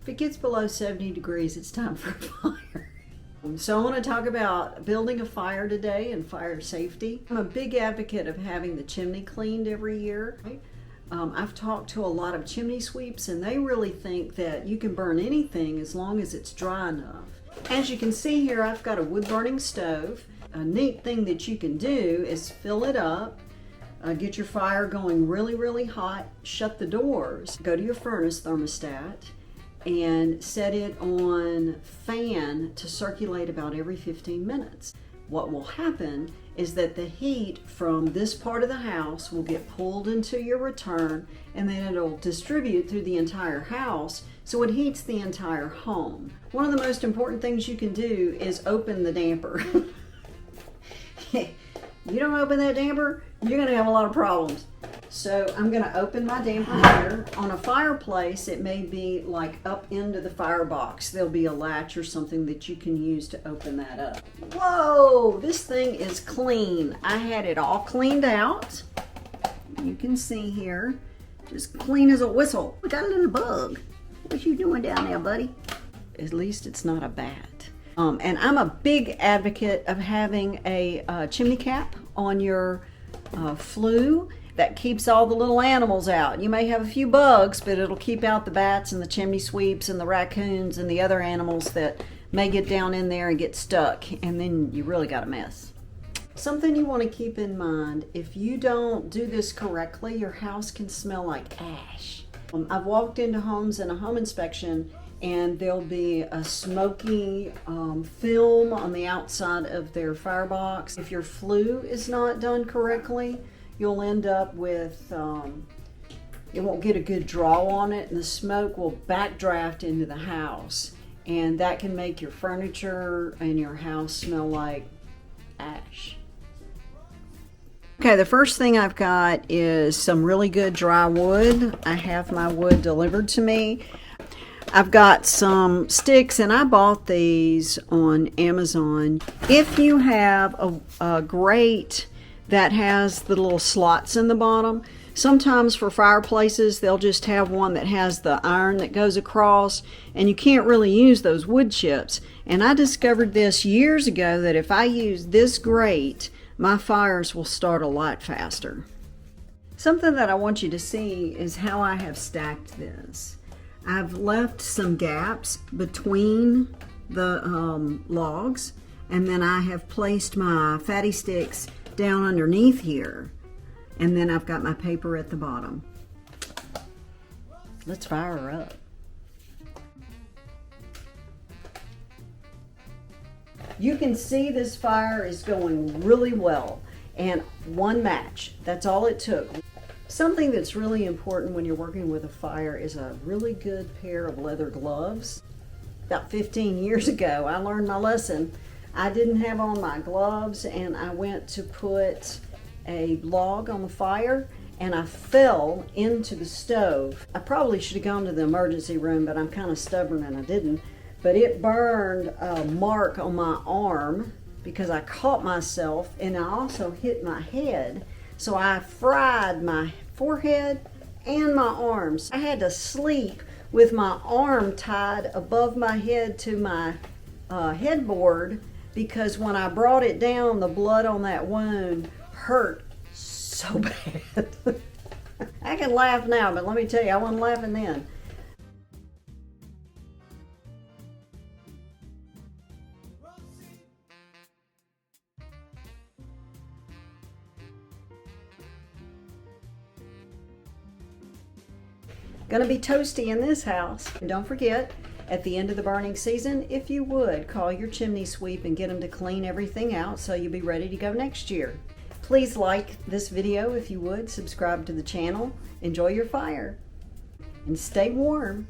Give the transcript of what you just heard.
If it gets below 70 degrees, it's time for a fire. So I want to talk about building a fire today and fire safety. I'm a big advocate of having the chimney cleaned every year. I've talked to a lot of chimney sweeps and they really think that you can burn anything as long as it's dry enough. As you can see here, I've got a wood burning stove. A neat thing that you can do is fill it up, get your fire going really, really hot, shut the doors, go to your furnace thermostat, and set it on fan to circulate about every 15 minutes. What will happen is that the heat from this part of the house will get pulled into your return, and then it'll distribute through the entire house, so it heats the entire home. One of the most important things you can do is open the damper. You don't open that damper, you're gonna have a lot of problems. So I'm gonna open my damper here. On a fireplace, it may be like up into the firebox. There'll be a latch or something that you can use to open that up. Whoa, this thing is clean. I had it all cleaned out. You can see here, just clean as a whistle. We got a little bug. What you doing down there, buddy? At least it's not a bat. And I'm a big advocate of having a chimney cap on your flue. That keeps all the little animals out. You may have a few bugs, but it'll keep out the bats and the chimney sweeps and the raccoons and the other animals that may get down in there and get stuck, and then you really got a mess. Something you want to keep in mind, if you don't do this correctly, your house can smell like ash. I've walked into homes in a home inspection and there'll be a smoky film on the outside of their firebox. If your flue is not done correctly, you'll end up with, it won't get a good draw on it, and the smoke will backdraft into the house. And that can make your furniture and your house smell like ash. Okay, the first thing I've got is some really good dry wood. I have my wood delivered to me. I've got some sticks, and I bought these on Amazon. If you have a grate that has the little slots in the bottom, sometimes for fireplaces they'll just have one that has the iron that goes across, and you can't really use those wood chips. And I discovered this years ago, that if I use this grate, my fires will start a lot faster. Something that I want you to see is how I have stacked this. I've left some gaps between the logs, and then I have placed my fatty sticks down underneath here, and then I've got my paper at the bottom. Let's fire her up. You can see this fire is going really well, and one match, that's all it took. Something that's really important when you're working with a fire is a really good pair of leather gloves. About 15 years ago, I learned my lesson. I didn't have on my gloves, and I went to put a log on the fire, and I fell into the stove. I probably should have gone to the emergency room, but I'm kind of stubborn and I didn't. But it burned a mark on my arm because I caught myself, and I also hit my head. So I fried my forehead and my arms. I had to sleep with my arm tied above my head to my headboard, because when I brought it down, the blood on that wound hurt so bad. I can laugh now, but let me tell you, I wasn't laughing then. Gonna be toasty in this house. And don't forget, at the end of the burning season, if you would, call your chimney sweep and get them to clean everything out so you'll be ready to go next year. Please like this video if you would, subscribe to the channel, enjoy your fire, and stay warm.